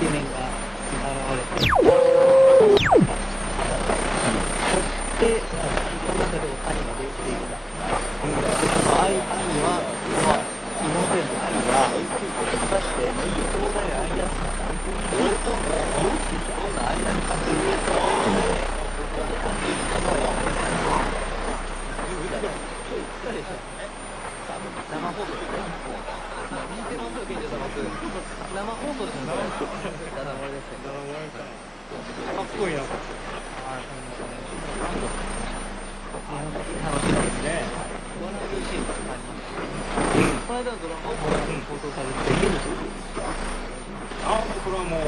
ケメンが現れて、そして、その中でお金が出ていた。その相手には、妹への愛が、果たして、兄弟愛だったか、それとも、そんな愛だったかというと、生放送ですね。見てますよ、現状僕。生放送ですね。ダダ漏れですね。かっこいいな。楽しみですね。笑うシーンがあります。この間のドラマも放送されているんですよ。あ、これはもう。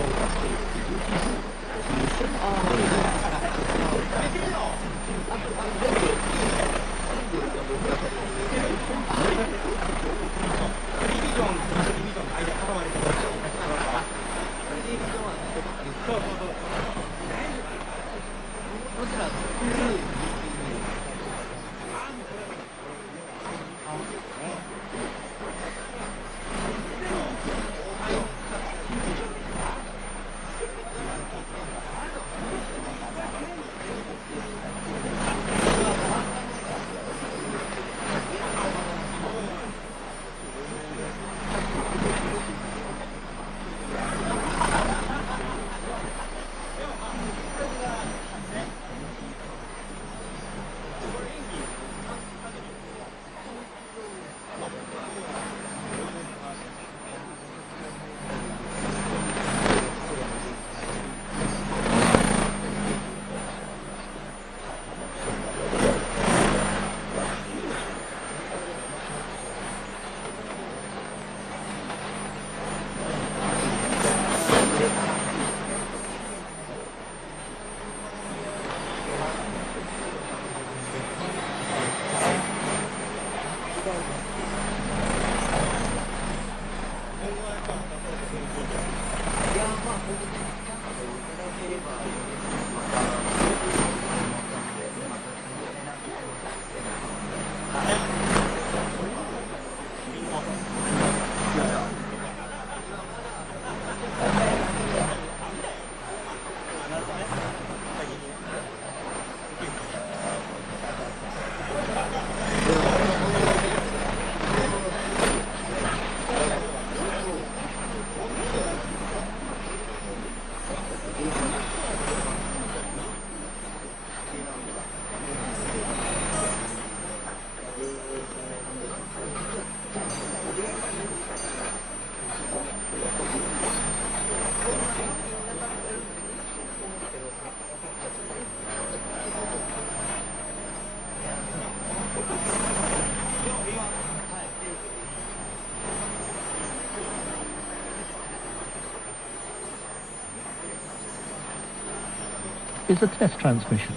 Is a test transmission.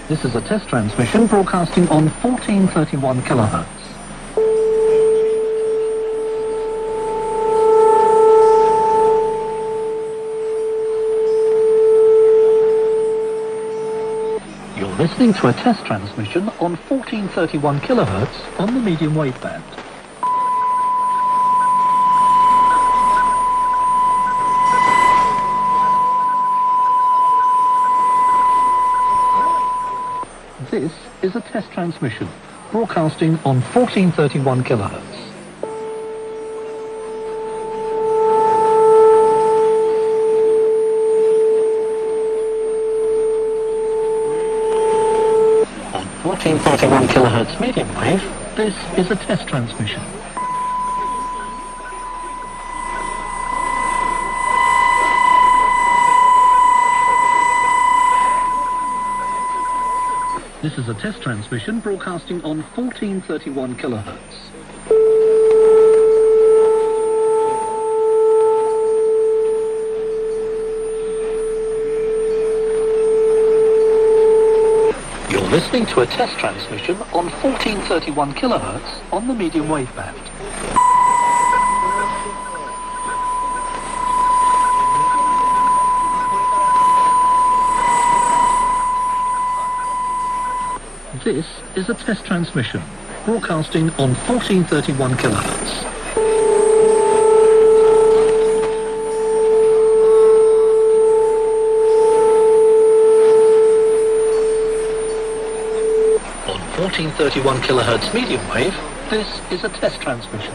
This is a test transmission broadcasting on 1431 kilohertz. You're listening to a test transmission on 1431 kilohertz on the medium wave band. This is a test transmission broadcasting on 1431 kilohertz. On 1431 kilohertz medium wave, this is a test transmission. This is a test transmission broadcasting on 1431 kilohertz. You're listening to a test transmission on 1431 kilohertz on the medium wave band. This is a test transmission, broadcasting on 1431 kilohertz. On 1431 kilohertz medium wave, this is a test transmission.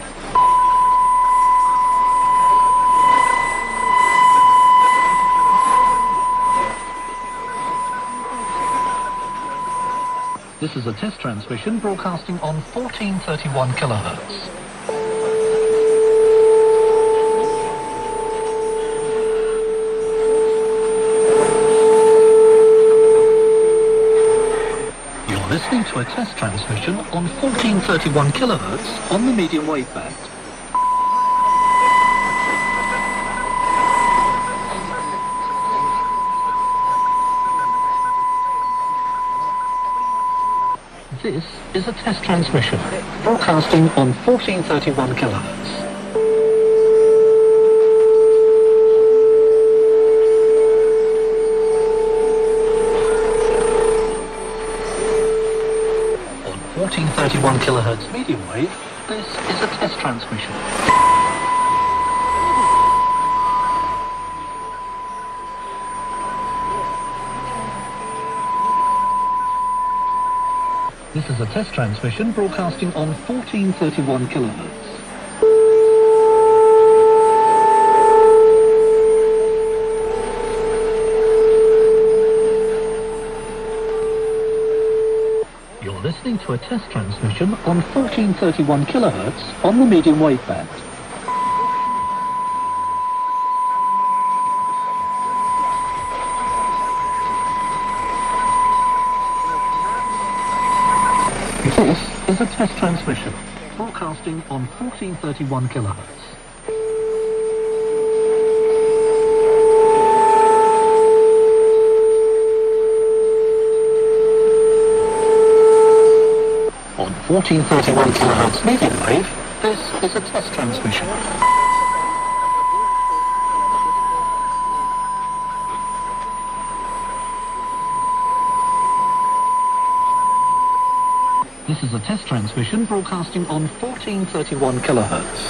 This is a test transmission broadcasting on 1431 kilohertz. You're listening to a test transmission on 1431 kilohertz on the medium wave band. This is a test transmission, broadcasting on 1431 kilohertz. On 1431 kilohertz medium wave, this is a test transmission. This is a test transmission broadcasting on 1431 kilohertz. You're listening to a test transmission on 1431 kilohertz on the medium wave band. This is a test transmission, broadcasting on 1431 kilohertz. On 1431 kilohertz medium wave, this is a test transmission. This is a test transmission broadcasting on 1431 kilohertz.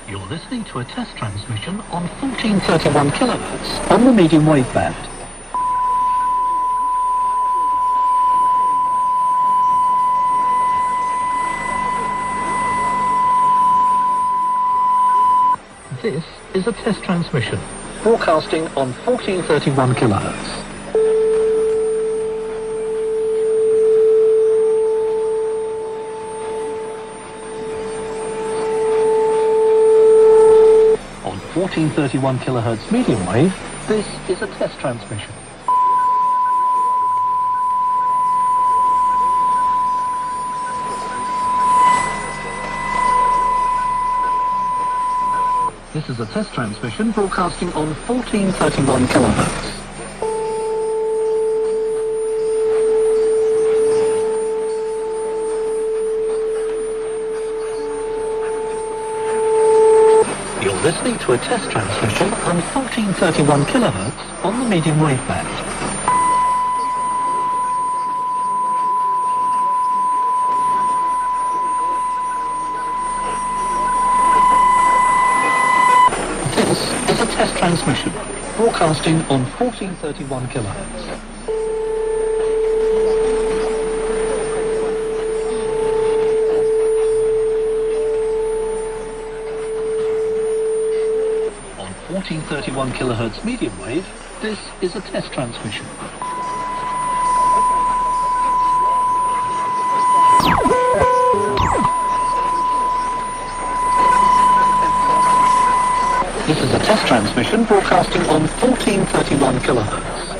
You're listening to a test transmission on 1431 kilohertz on the medium wave band. This is a test transmission, broadcasting on 1431 kilohertz. On 1431 kilohertz medium wave, this is a test transmission. This is a test transmission broadcasting on 1431 kilohertz. You're listening to a test transmission on 1431 kilohertz on the medium wave band. This is a test transmission, broadcasting on 1431 kilohertz. On 1431 kilohertz medium wave, this is a test transmission. This is a test transmission broadcasting on 1431 kilohertz.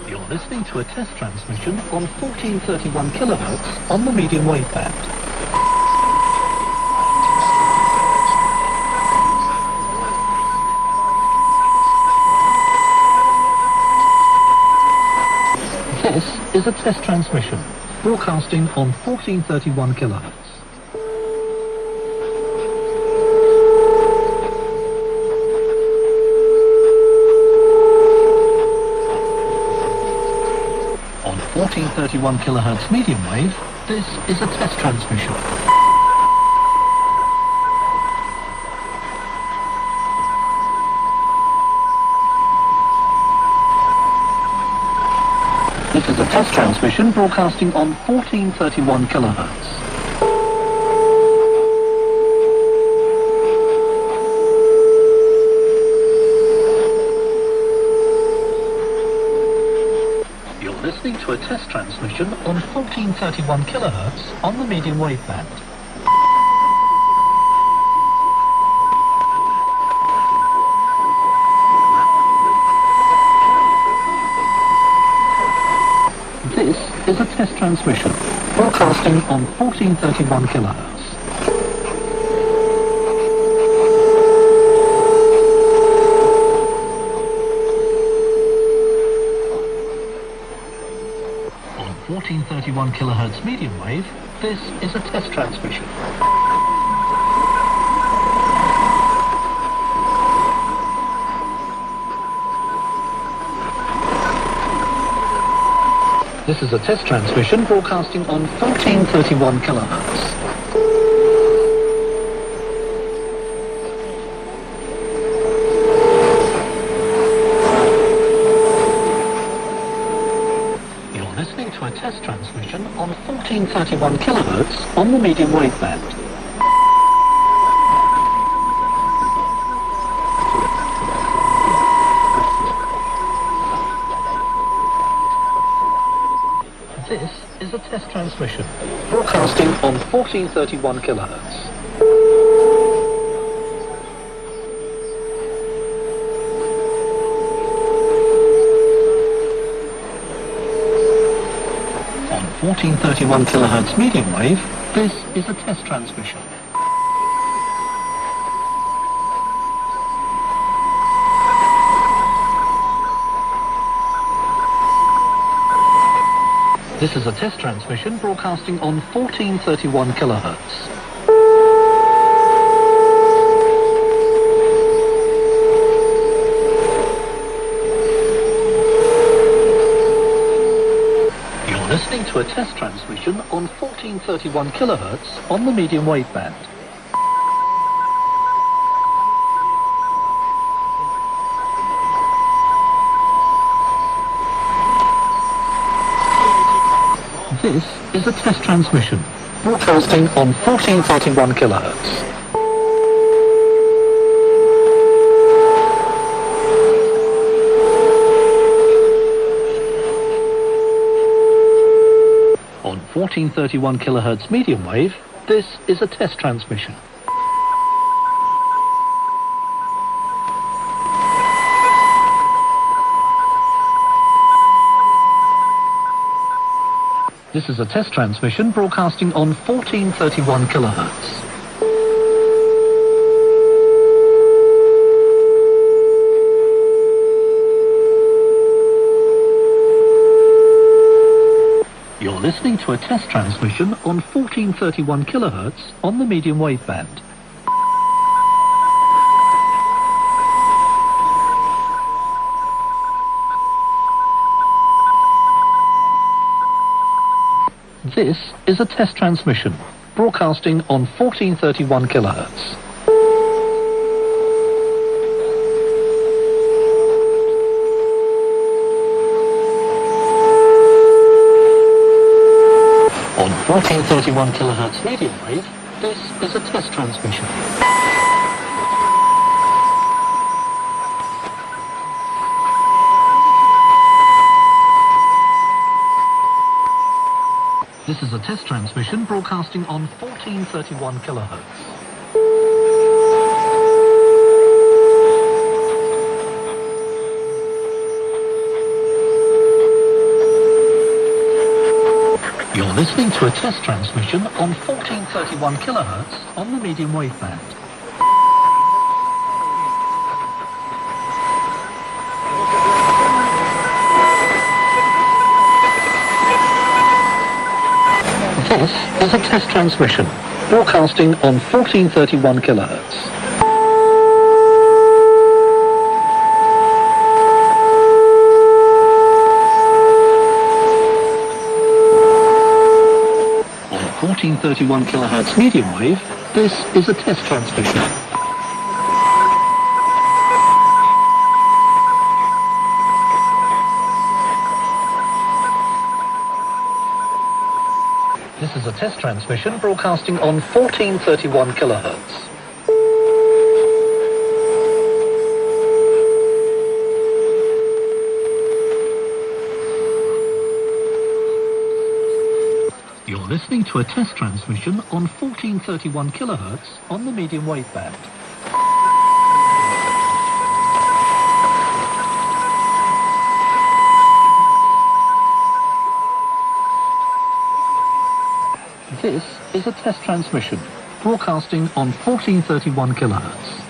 You're listening to a test transmission on 1431 kilohertz on the medium wave band. is a test transmission, broadcasting on 1431 kilohertz. On 1431 kilohertz medium wave, this is a test transmission. This is a test transmission broadcasting on 1431 kilohertz. You're listening to a test transmission on 1431 kilohertz on the medium wave band. This is a test transmission, broadcasting on 1431 kilohertz. On 1431 kilohertz medium wave, this is a test transmission. This is a test transmission broadcasting on 1431 kilohertz. You're listening to a test transmission on 1431 kilohertz on the medium wave band. This is a test transmission, broadcasting on 1431 kilohertz. On 1431 kilohertz medium wave, this is a test transmission. This is a test transmission broadcasting on 1431 kilohertz. You're listening to a test transmission on 1431 kilohertz on the medium wave band. This is a test transmission, broadcasting on 1431 kilohertz. On 1431 kilohertz medium wave, this is a test transmission. This is a test transmission broadcasting on 1431 kilohertz. You're listening to a test transmission on 1431 kilohertz on the medium wave band. This is a test transmission, broadcasting on 1431 kilohertz. On 1431 kilohertz medium wave, this is a test transmission. This is a test transmission broadcasting on 1431 kilohertz. You're listening to a test transmission on 1431 kilohertz on the medium wave band. This is a test transmission, broadcasting on 1431 kilohertz. On 1431 kilohertz medium wave, this is a test transmission. This is a test transmission broadcasting on 1431 kilohertz. You're listening to a test transmission on 1431 kilohertz on the medium wave band. This is a test transmission, broadcasting on 1431 kilohertz.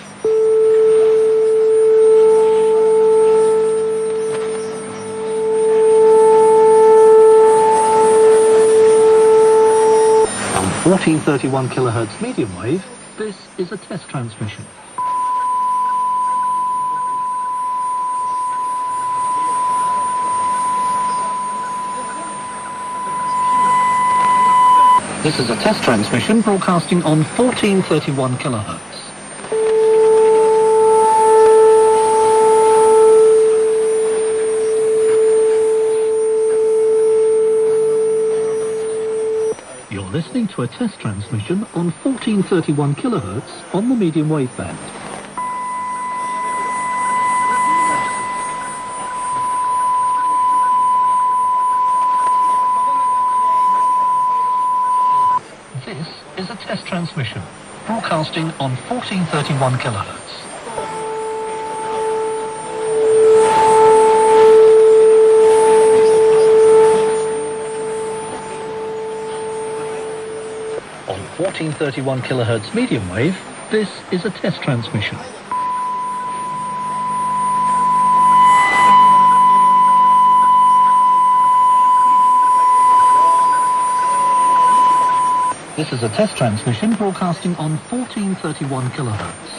On 1431 kilohertz medium wave, this is a test transmission. This is a test transmission broadcasting on 1431 kilohertz. You're listening to a test transmission on 1431 kilohertz on the medium wave band. This is a test transmission, broadcasting on 1431 kilohertz. On 1431 kilohertz medium wave, this is a test transmission. This is a test transmission broadcasting on 1431 kilohertz.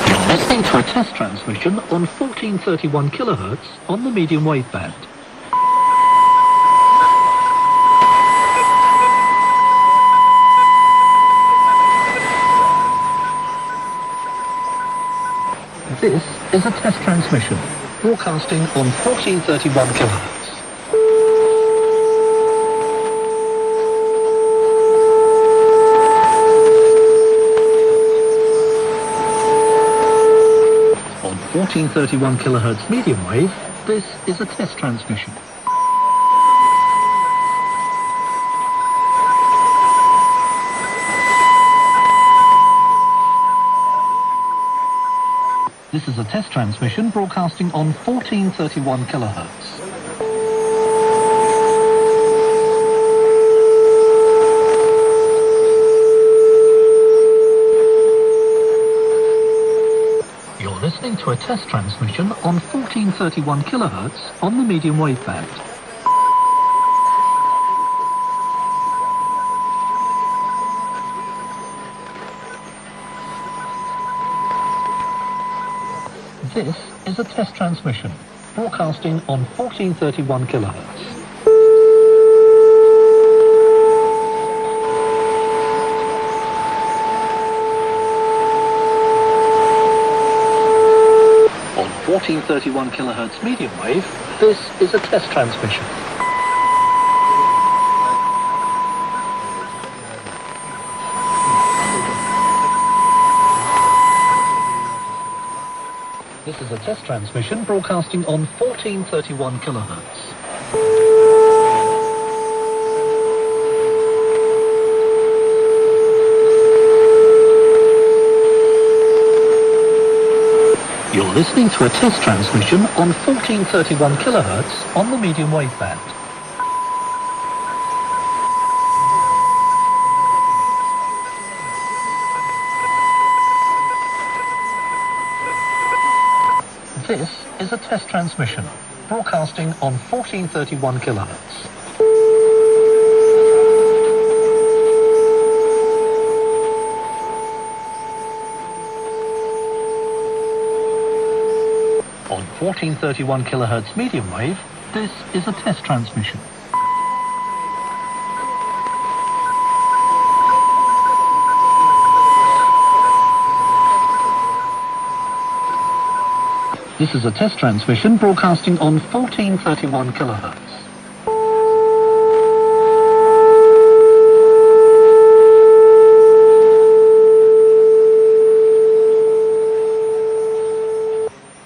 You're listening to a test transmission on 1431 kilohertz on the medium wave band. This is a test transmission, broadcasting on 1431 kilohertz. On 1431 kilohertz medium wave, this is a test transmission. This is a test transmission broadcasting on 1431 kilohertz. You're listening to a test transmission on 1431 kilohertz on the medium wave band. This is a test transmission, broadcasting on 1431 kilohertz. On 1431 kilohertz medium wave, this is a test transmission. This is a test transmission broadcasting on 1431 kilohertz. You're listening to a test transmission on 1431 kilohertz on the medium wave band. This is a test transmission, broadcasting on 1431 kilohertz. On 1431 kilohertz medium wave, this is a test transmission. This is a test transmission broadcasting on 1431 kilohertz.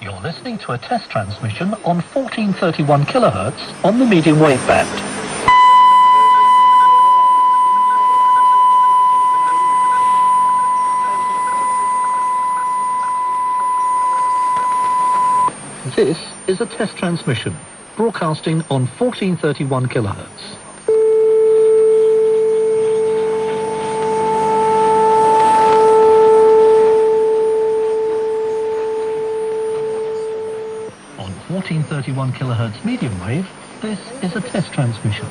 You're listening to a test transmission on 1431 kilohertz on the medium wave band. This is a test transmission, broadcasting on 1431 kilohertz. On 1431 kilohertz medium wave, this is a test transmission.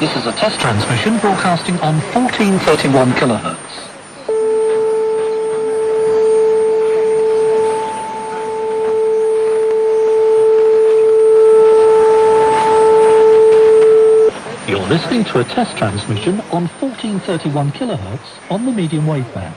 This is a test transmission broadcasting on 1431 kilohertz. You're listening to a test transmission on 1431 kilohertz on the medium wave band.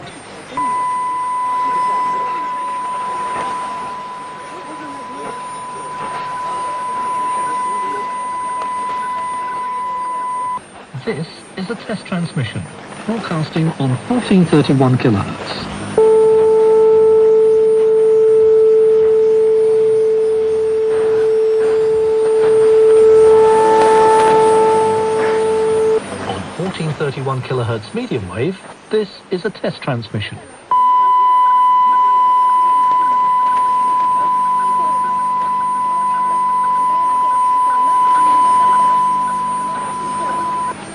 This is a test transmission, broadcasting on 1431 kilohertz. On 1431 kilohertz medium wave, this is a test transmission.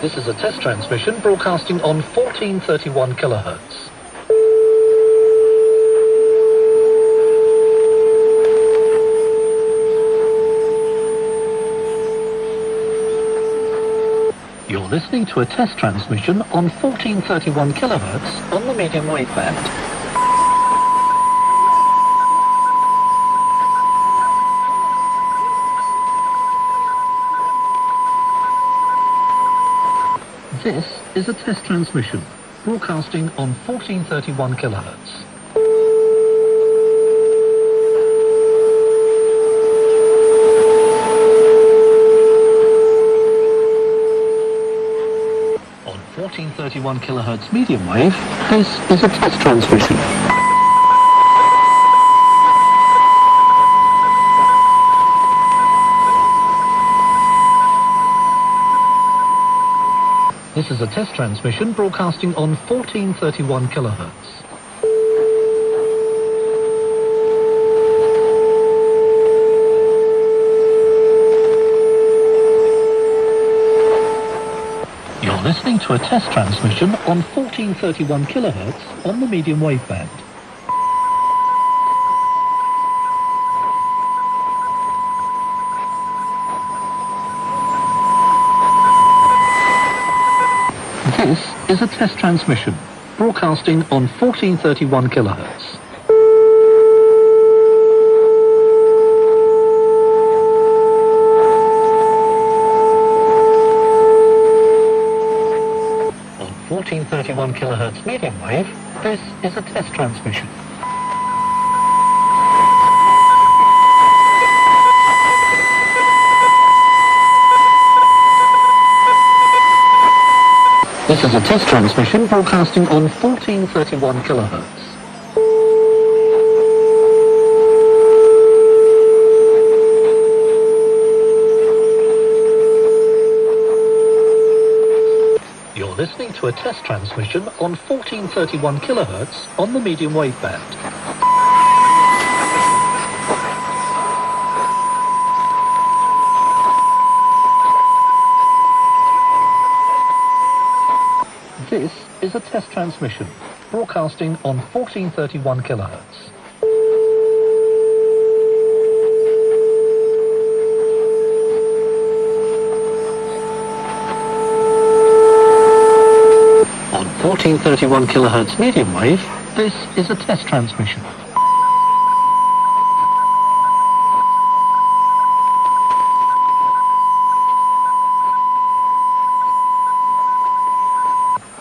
This is a test transmission broadcasting on 1431 kilohertz. You're listening to a test transmission on 1431 kilohertz on the medium wave band. This is a test transmission, broadcasting on 1431 kilohertz. On 1431 kilohertz medium wave, this is a test transmission. This is a test transmission broadcasting on 1431 kilohertz. You're listening to a test transmission on 1431 kilohertz on the medium wave band. This is a test transmission, broadcasting on 1431 kilohertz. On 1431 kilohertz medium wave, this is a test transmission. This is a test transmission broadcasting on 1431 kilohertz. You're listening to a test transmission on 1431 kilohertz on the medium wave band. This is a test transmission, broadcasting on 1431 kilohertz. On 1431 kilohertz medium wave, this is a test transmission.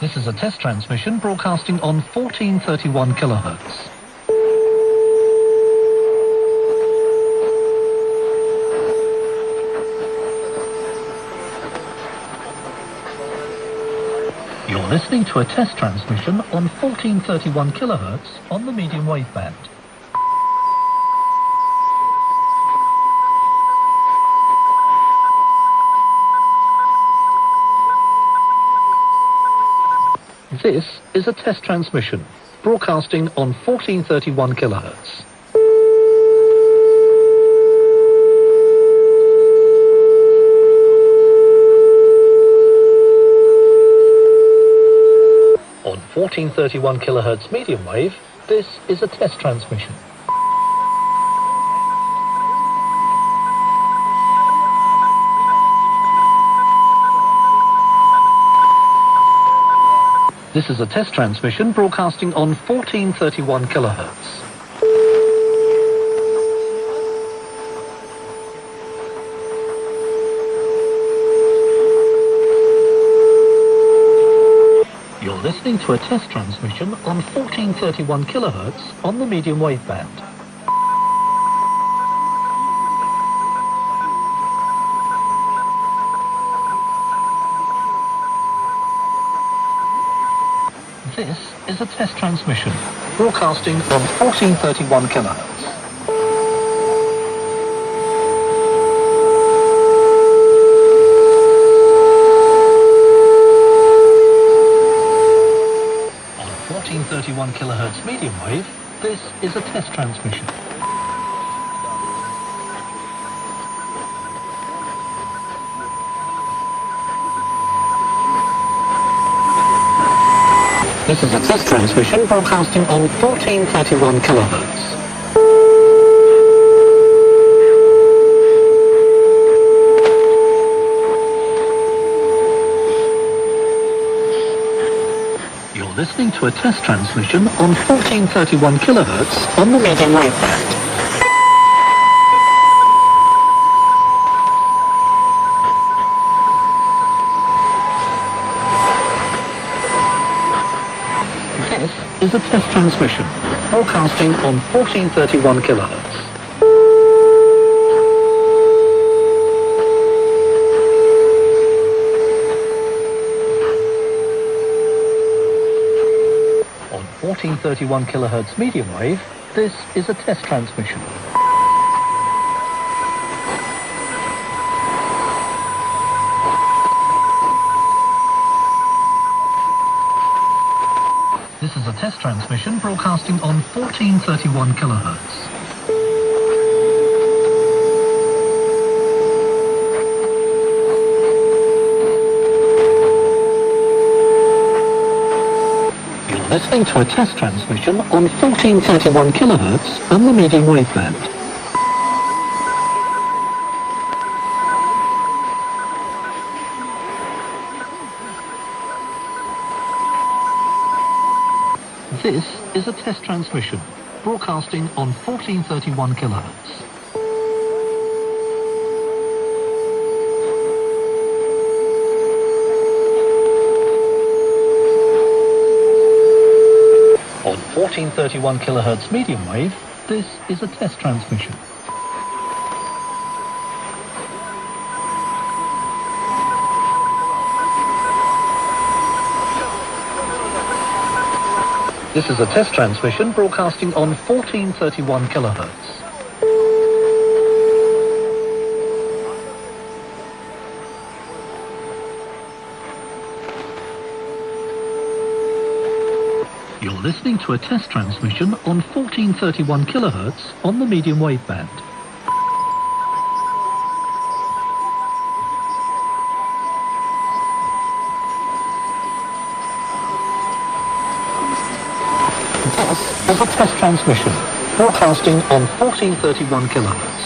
This is a test transmission broadcasting on 1431 kilohertz. You're listening to a test transmission on 1431 kilohertz on the medium wave band. This is a test transmission, broadcasting on 1431 kilohertz. On 1431 kilohertz medium wave, this is a test transmission. This is a test transmission broadcasting on 1431 kilohertz. You're listening to a test transmission on 1431 kilohertz on the medium wave band. This is a test transmission, broadcasting on 1431 kilohertz. On 1431 kilohertz medium wave, this is a test transmission. This is a test transmission broadcasting on 1431 kilohertz. You're listening to a test transmission on 1431 kilohertz on the medium wave band. Is a test transmission, broadcasting on 1431 kilohertz. On 1431 kilohertz medium wave, this is a test transmission. This is a test transmission broadcasting on 1431 kilohertz. You're listening to a test transmission on 1431 kilohertz on the medium wave band. This is a test transmission, broadcasting on 1431 kilohertz. On 1431 kilohertz medium wave, this is a test transmission. This is a test transmission broadcasting on 1431 kilohertz. You're listening to a test transmission on 1431 kilohertz on the medium wave band. This is a test transmission, broadcasting on 1431 kilohertz.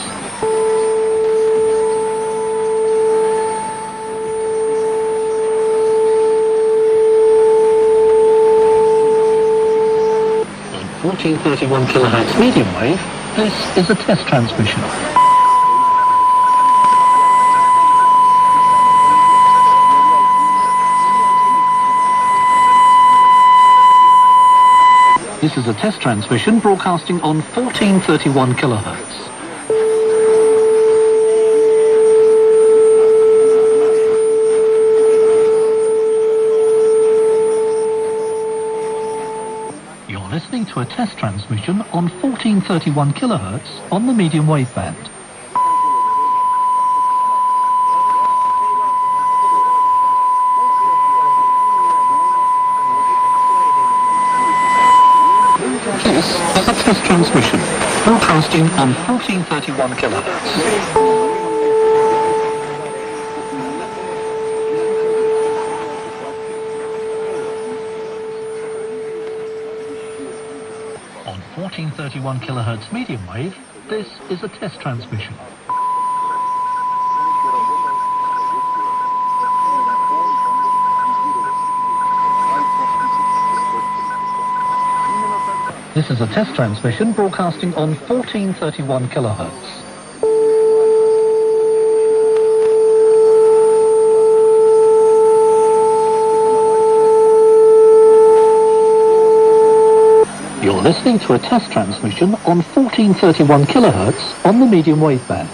On 1431 kilohertz medium wave, this is a test transmission. This is a test transmission broadcasting on 1431 kilohertz. You're listening to a test transmission on 1431 kilohertz on the medium wave band. This is a test transmission, broadcasting on 1431 kilohertz. On 1431 kilohertz medium wave, this is a test transmission. This is a test transmission broadcasting on 1431 kilohertz. You're listening to a test transmission on 1431 kilohertz on the medium wave band.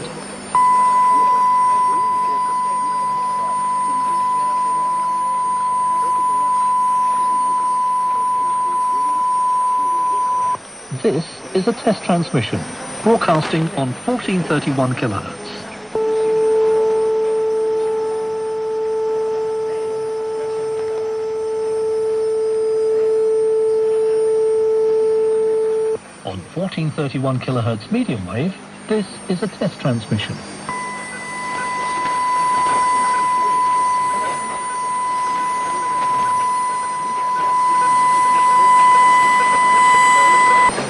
This is a test transmission, broadcasting on 1431 kilohertz. On 1431 kilohertz medium wave, this is a test transmission.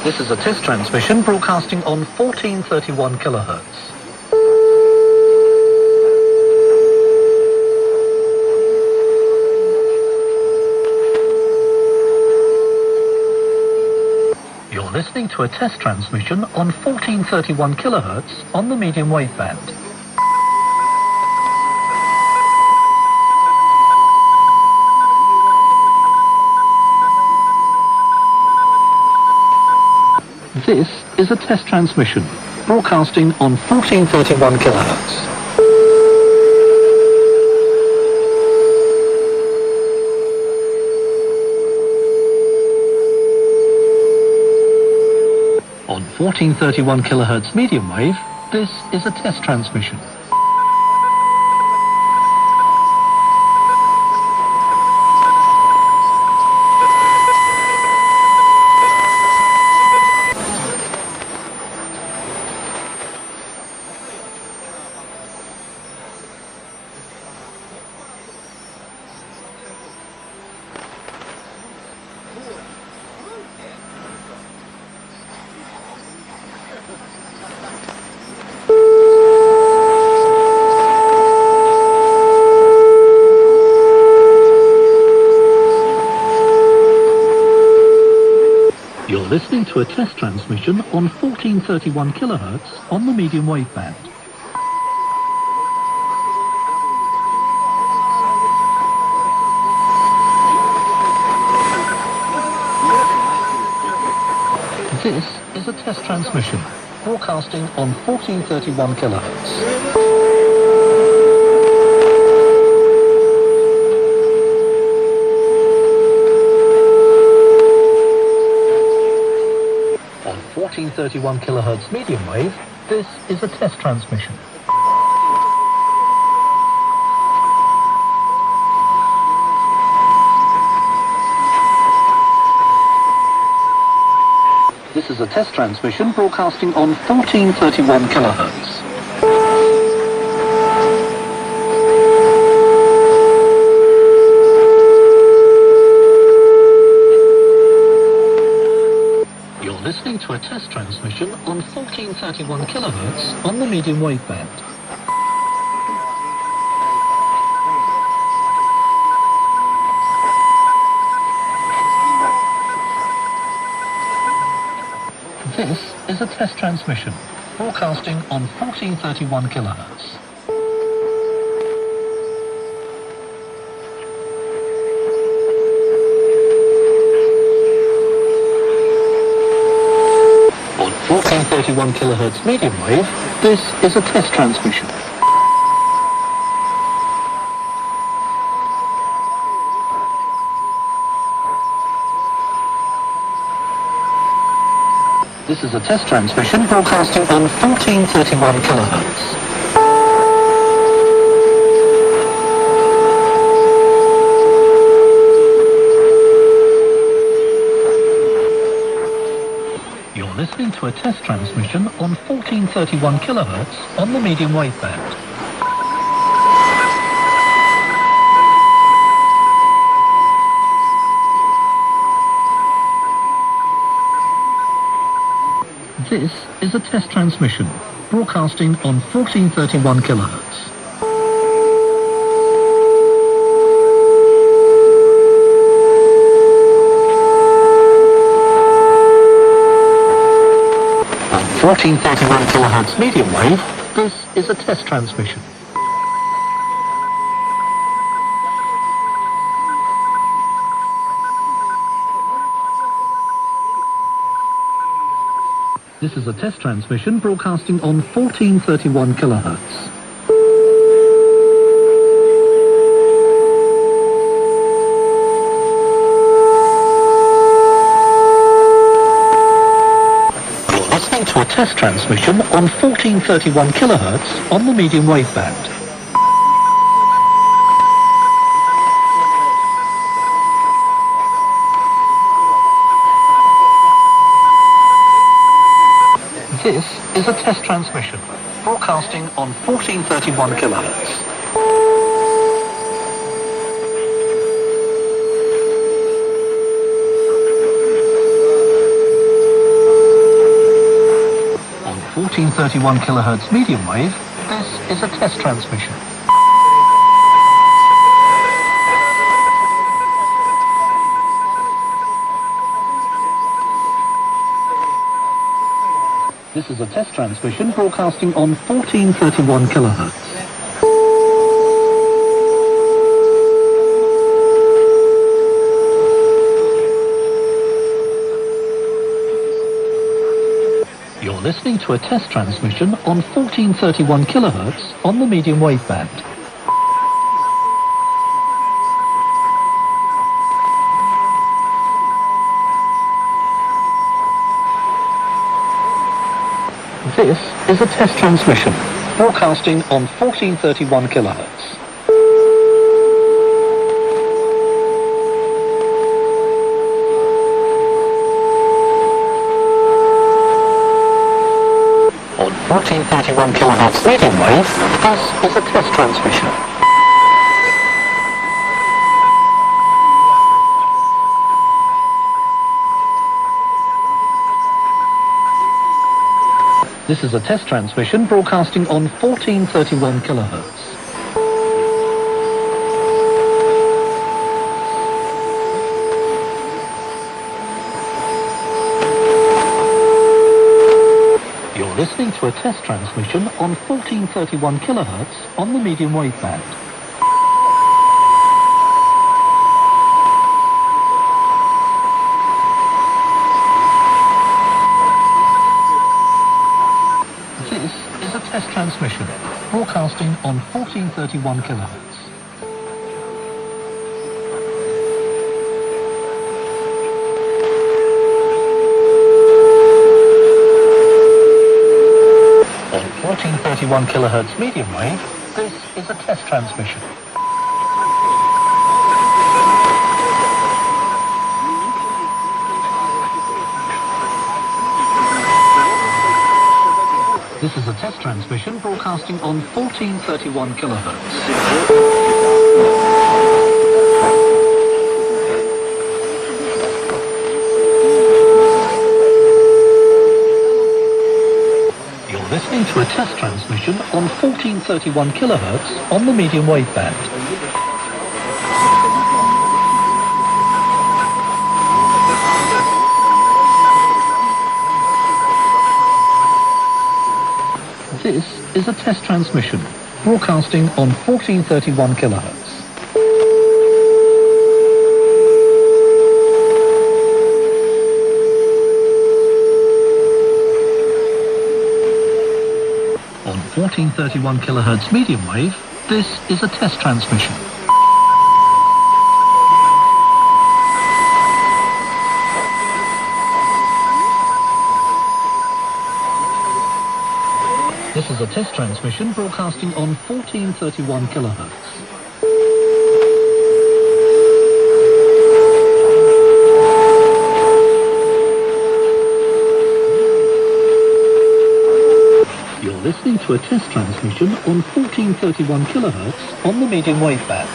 This is a test transmission broadcasting on 1431 kilohertz. You're listening to a test transmission on 1431 kilohertz on the medium wave band. This is a test transmission, broadcasting on 1431 kilohertz. On 1431 kilohertz medium wave, this is a test transmission. You're listening to a test transmission on 1431 kilohertz on the medium wave band. This is a test transmission, broadcasting on 1431 kilohertz. On 1431 kilohertz medium wave, this is a test transmission. This is a test transmission broadcasting on 1431 kilohertz. listening to a test transmission on 1431 kilohertz on the medium wave band. This is a test transmission, broadcasting on 1431 kilohertz. On 1431 kilohertz medium wave, this is a test transmission. This is a test transmission broadcasting on 1431 kilohertz. You're listening to a test transmission on 1431 kilohertz on the medium wave band. This is a test transmission, broadcasting on 1431 kilohertz. On 1431 kilohertz medium wave, this is a test transmission. This is a test transmission broadcasting on 1431 kilohertz. You're listening to a test transmission on 1431 kilohertz on the medium wave band. This is a test transmission, broadcasting on 1431 kilohertz. On 1431 kilohertz medium wave, this is a test transmission. This is a test transmission broadcasting on 1431 kilohertz. You're listening to a test transmission on 1431 kilohertz on the medium wave band. This is a test transmission, broadcasting on 1431 kilohertz. On 1431 kilohertz medium wave, this is a test transmission. This is a test transmission broadcasting on 1431 kilohertz. You're listening to a test transmission on 1431 kilohertz on the medium wave band. This is a test transmission, broadcasting on 1431 kilohertz. On 1431 kilohertz medium wave, this is a test transmission. This is a test transmission broadcasting on 1431 kilohertz. listening to a test transmission on 1431 kilohertz on the medium wave band. This is a test transmission, broadcasting on 1431 kilohertz. On 1431 kilohertz medium wave, this is a test transmission. This is a test transmission broadcasting on 1431 kilohertz. You're listening to a test transmission on 1431 kilohertz on the medium wave band.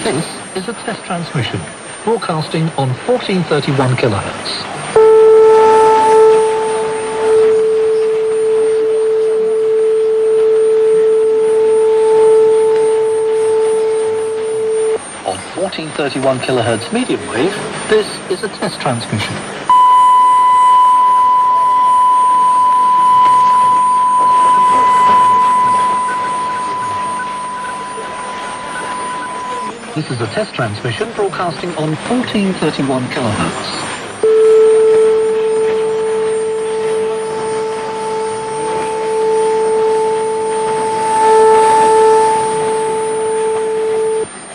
This is a test transmission, broadcasting on 1431 kilohertz. On 1431 kilohertz medium wave, this is a test transmission. This is a test transmission broadcasting on 1431 kilohertz.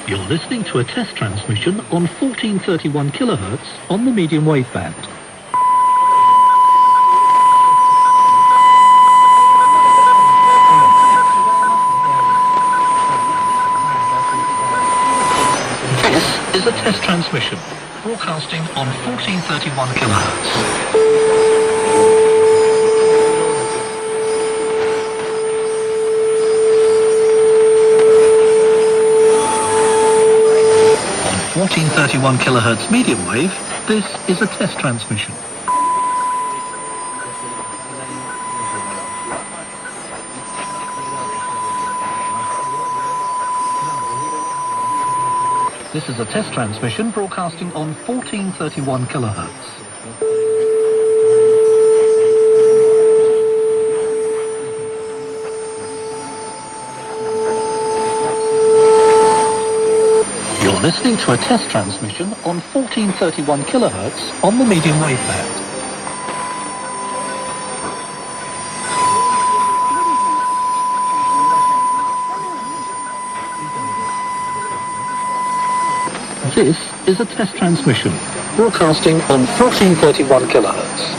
You're listening to a test transmission on 1431 kilohertz on the medium wave band. Is a test transmission, broadcasting on 1431 kilohertz. On 1431 kilohertz medium wave, this is a test transmission. This is a test transmission broadcasting on 1431 kilohertz. You're listening to a test transmission on 1431 kilohertz on the medium wave band. This is a test transmission, broadcasting on 1431 kilohertz.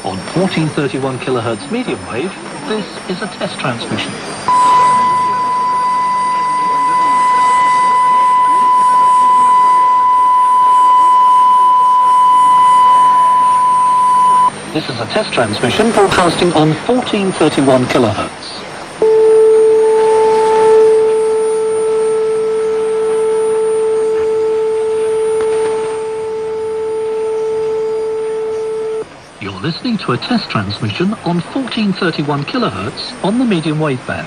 On 1431 kilohertz medium wave, this is a test transmission. This is a test transmission broadcasting on 1431 kilohertz. You're listening to a test transmission on 1431 kilohertz on the medium wave band.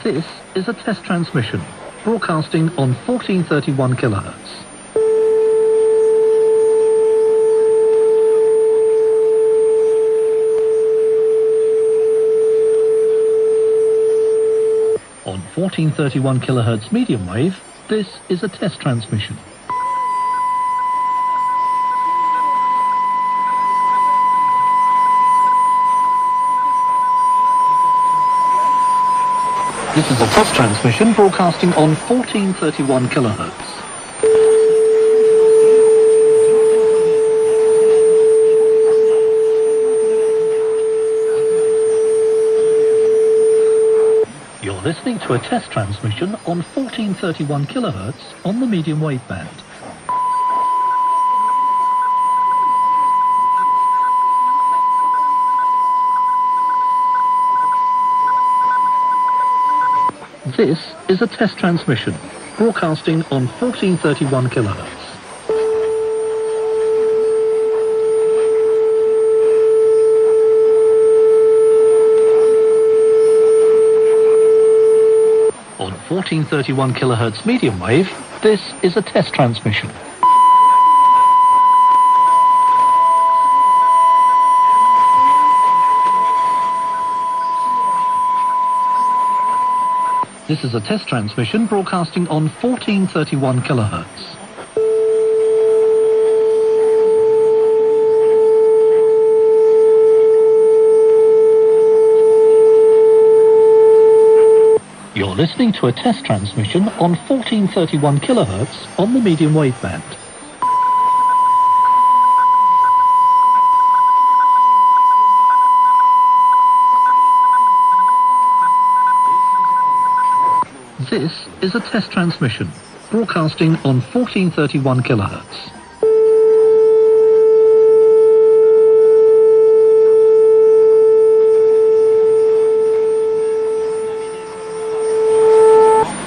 This is a test transmission, broadcasting on 1431 kilohertz. On 1431 kilohertz medium wave, this is a test transmission. This is a test transmission broadcasting on 1431 kilohertz. listening to a test transmission on 1431 kilohertz on the medium wave band. This is a test transmission, broadcasting on 1431 kilohertz. On 1431 kilohertz medium wave, this is a test transmission. This is a test transmission broadcasting on 1431 kilohertz. You're listening to a test transmission on 1431 kilohertz on the medium wave band. This is a test transmission, broadcasting on 1431 kilohertz.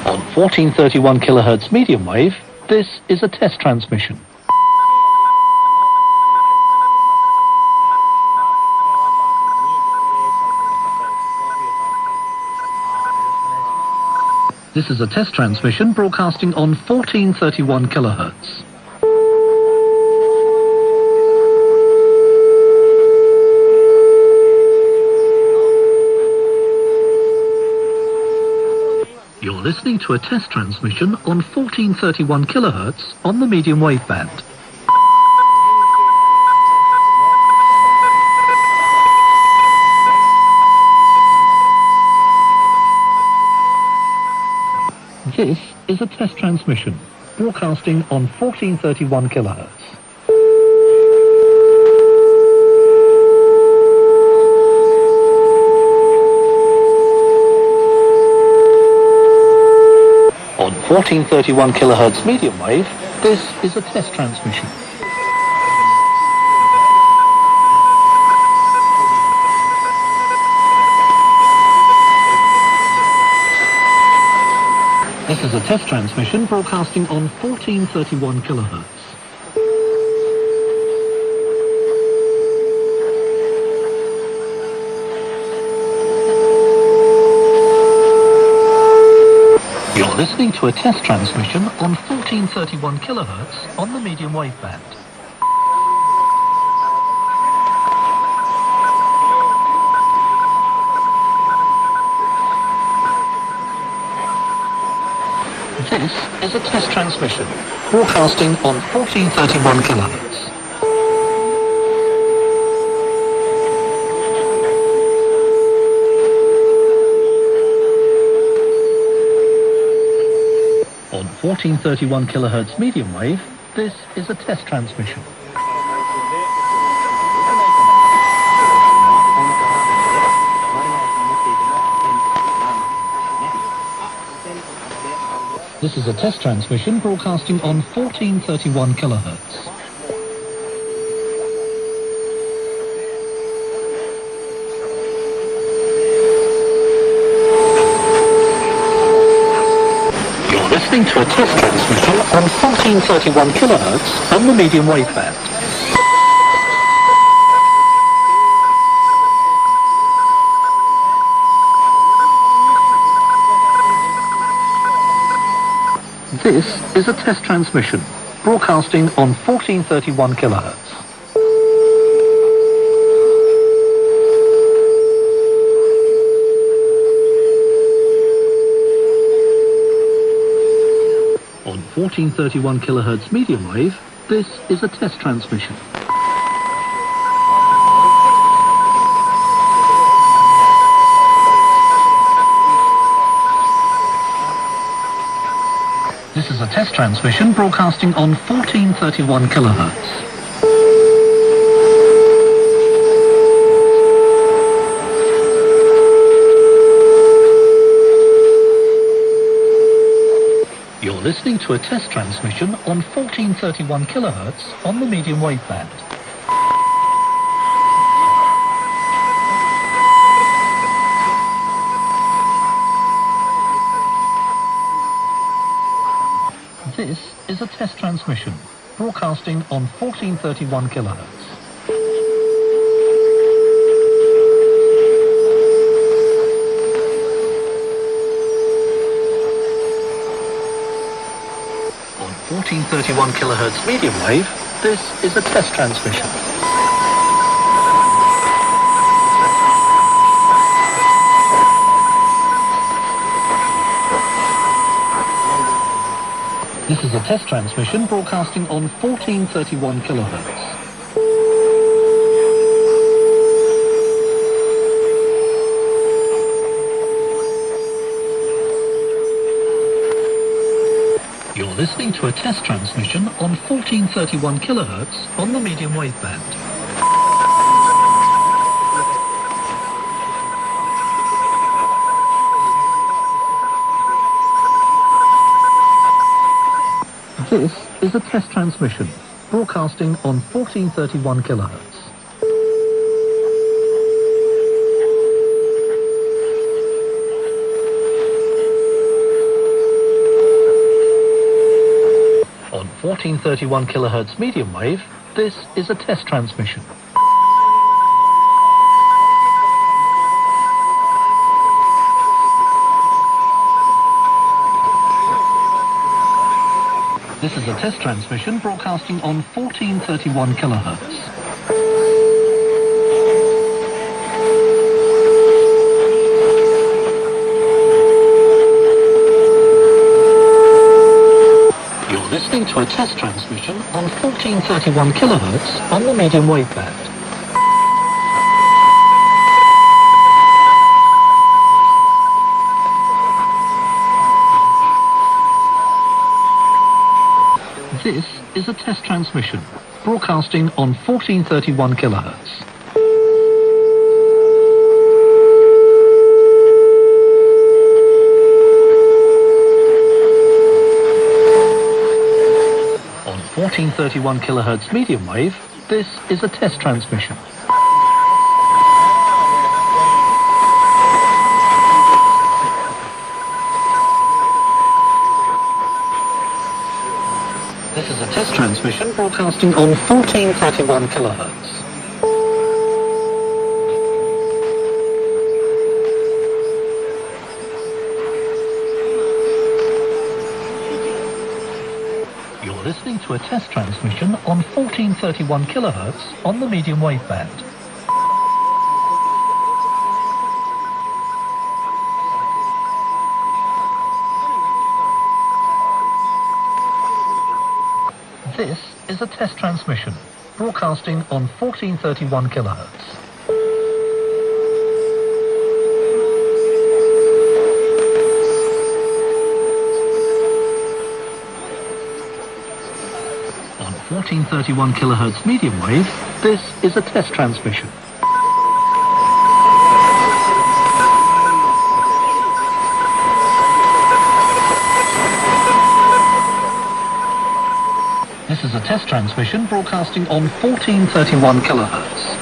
On 1431 kilohertz medium wave, this is a test transmission. This is a test transmission broadcasting on 1431 kilohertz. You're listening to a test transmission on 1431 kilohertz on the medium wave band. This is a test transmission, broadcasting on 1431 kilohertz. On 1431 kilohertz medium wave, this is a test transmission. This is a test transmission broadcasting on 1431 kilohertz. You're listening to a test transmission on 1431 kilohertz on the medium wave band. This is a test transmission, broadcasting on 1431 kilohertz. On 1431 kilohertz medium wave, this is a test transmission. This is a test transmission broadcasting on 1431 kilohertz. You're listening to a test transmission on 1431 kilohertz on the medium wave band. This is a test transmission, broadcasting on 1431 kilohertz. On 1431 kilohertz medium wave, this is a test transmission. This is a test transmission broadcasting on 1431 kilohertz. listening to a test transmission on 1431 kilohertz on the medium wave band. This is a test transmission, broadcasting on 1431 kilohertz. On 1431 kilohertz medium wave, this is a test transmission. This is a test transmission broadcasting on 1431 kilohertz. You're listening to a test transmission on 1431 kilohertz on the medium wave band. This is a test transmission, broadcasting on 1431 kilohertz. On 1431 kilohertz medium wave, this is a test transmission. This is a test transmission broadcasting on 1431 kilohertz. You're listening to a test transmission on 1431 kilohertz on the medium wave band. This is a test transmission, broadcasting on 1431 kilohertz. On 1431 kilohertz medium wave, this is a test transmission. This is a test transmission broadcasting on 1431 kilohertz. You're listening to a test transmission on 1431 kilohertz on the medium wave band. This is a test transmission, broadcasting on 1431 kilohertz. On 1431 kilohertz medium wave, this is a test transmission. This is a test transmission broadcasting on 1431 kilohertz.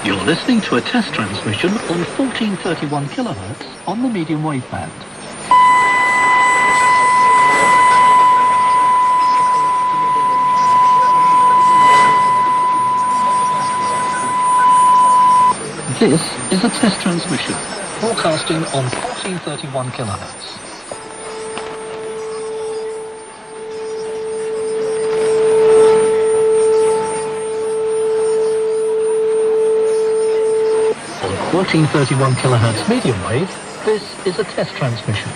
You're listening to a test transmission on 1431 kilohertz on the medium wave band. This is a test transmission, broadcasting on 1431 kilohertz. On 1431 kilohertz medium wave, this is a test transmission.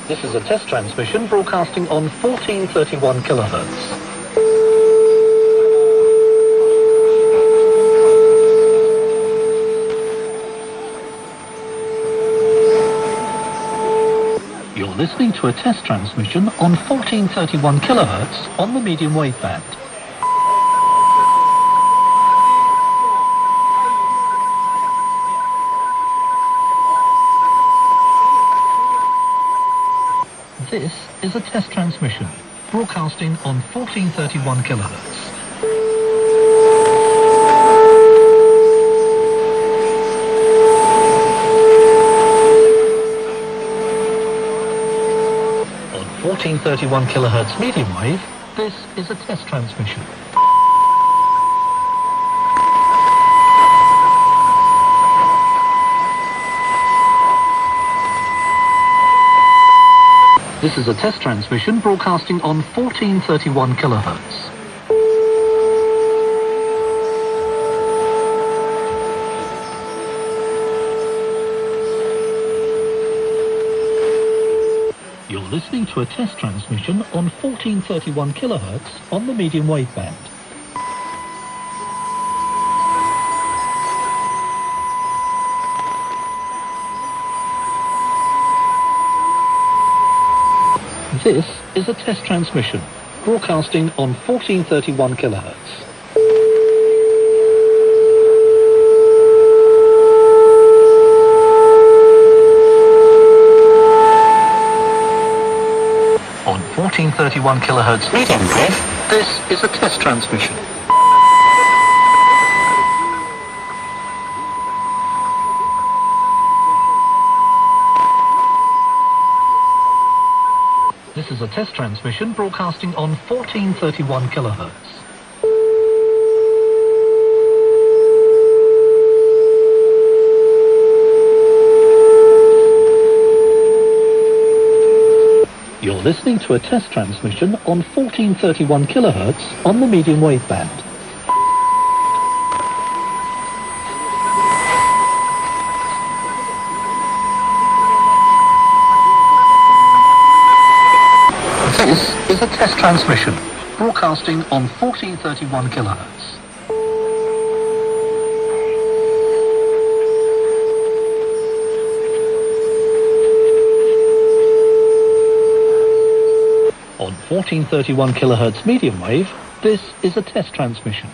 This is a test transmission broadcasting on 1431 kilohertz. You're listening to a test transmission on 1431 kilohertz on the medium wave band. This is a test transmission, broadcasting on 1431 kilohertz. On 1431 kilohertz medium wave, this is a test transmission. This is a test transmission broadcasting on 1431 kilohertz. You're listening to a test transmission on 1431 kilohertz on the medium wave band. This is a test transmission, broadcasting on 1431 kilohertz. On 1431 kilohertz medium wave, this is a test transmission. This is a test transmission broadcasting on 1431 kilohertz. You're listening to a test transmission on 1431 kilohertz on the medium wave band. This is a test transmission, broadcasting on 1431 kilohertz. On 1431 kilohertz medium wave, this is a test transmission.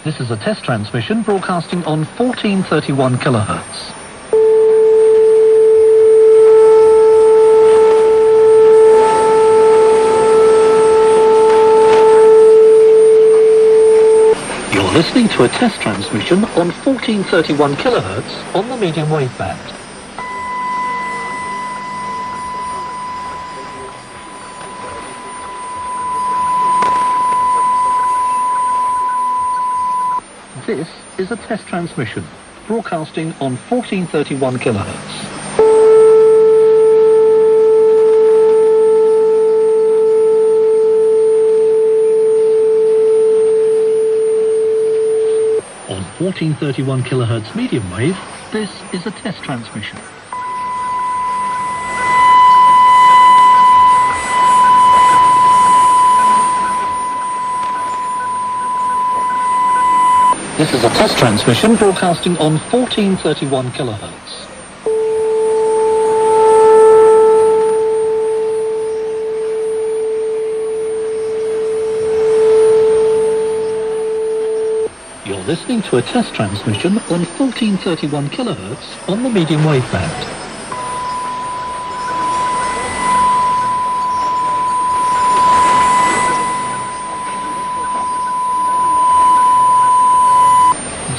This is a test transmission broadcasting on 1431 kilohertz. You're listening to a test transmission on 1431 kilohertz on the medium wave band. This is a test transmission, broadcasting on 1431 kilohertz. On 1431 kilohertz medium wave, this is a test transmission. This is a test transmission broadcasting on 1431 kilohertz. You're listening to a test transmission on 1431 kilohertz on the medium wave band.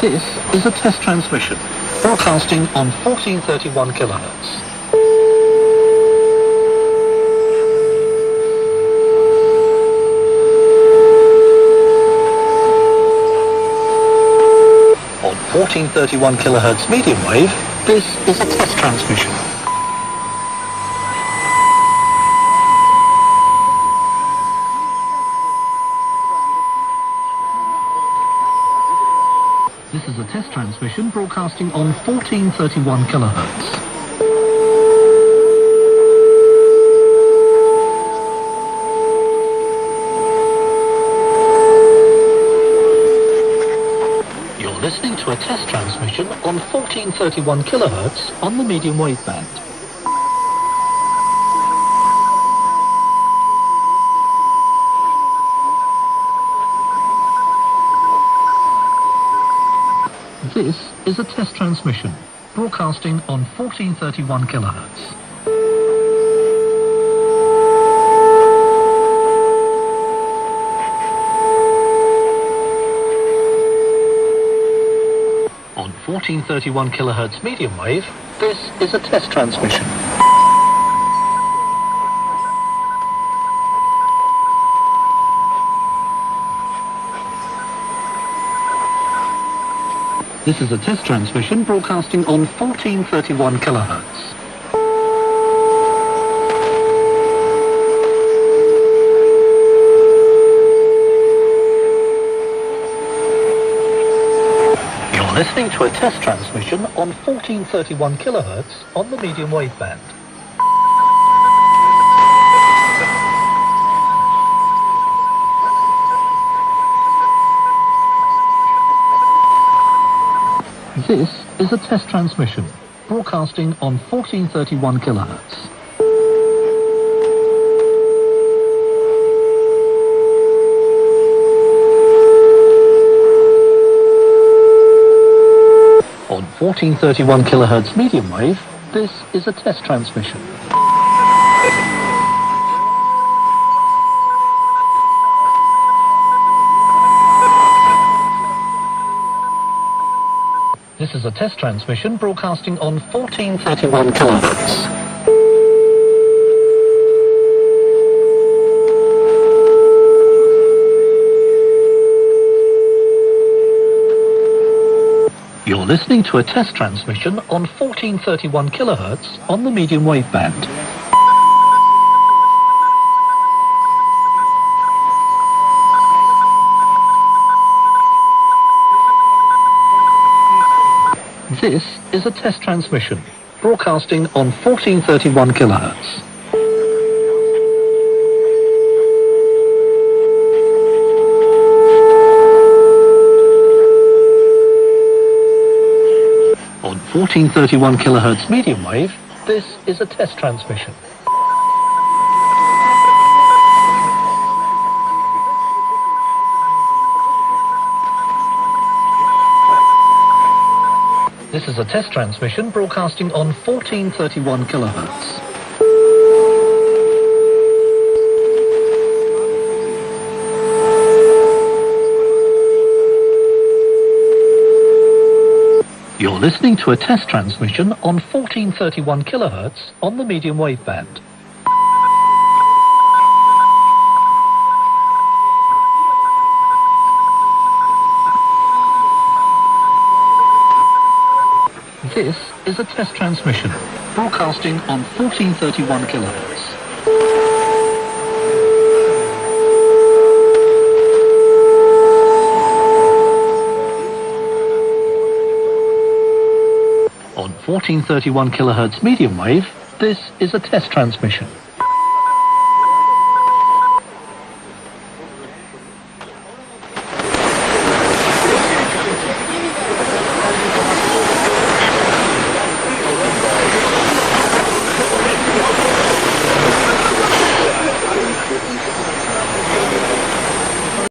This is a test transmission, broadcasting on 1431 kilohertz. On 1431 kilohertz medium wave, this is a test transmission. This is a test transmission broadcasting on 1431 kilohertz. to a test transmission on 1431 kilohertz on the medium wave band. This is a test transmission, broadcasting on 1431 kilohertz. On 1431 kilohertz medium wave, this is a test transmission. This is a test transmission broadcasting on 1431 kilohertz. You're listening to a test transmission on 1431 kilohertz on the medium wave band. This is a test transmission, broadcasting on 1431 kilohertz. On 1431 kilohertz medium wave, this is a test transmission. This is a test transmission broadcasting on 1431 kilohertz. You're listening to a test transmission on 1431 kilohertz on the medium wave band. This is a test transmission, broadcasting on 1431 kilohertz. On 1431 kilohertz medium wave, this is a test transmission. This is a test transmission broadcasting on 1431 kilohertz. You're listening to a test transmission on 1431 kilohertz on the medium wave band. This is a test transmission, broadcasting on 1431 kilohertz. On 1431 kilohertz medium wave, this is a test transmission.